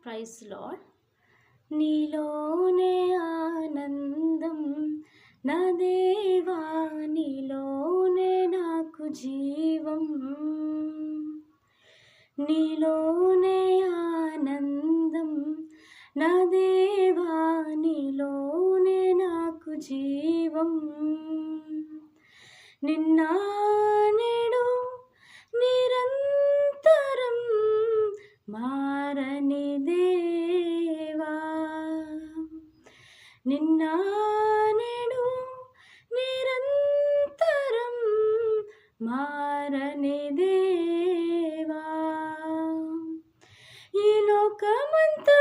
Praise lord. నీలోనే ఆనందం నా దేవా, నీలోనే నాకు జీవం. నీలోనే ఆనందం నా దేవా, నీలోనే నాకు జీవం. నిన్న నేడు నిరంతరం మారని దేవా, నిన్న నేడు నిరంతరం మారని దేవా. ఈ లోకమంతా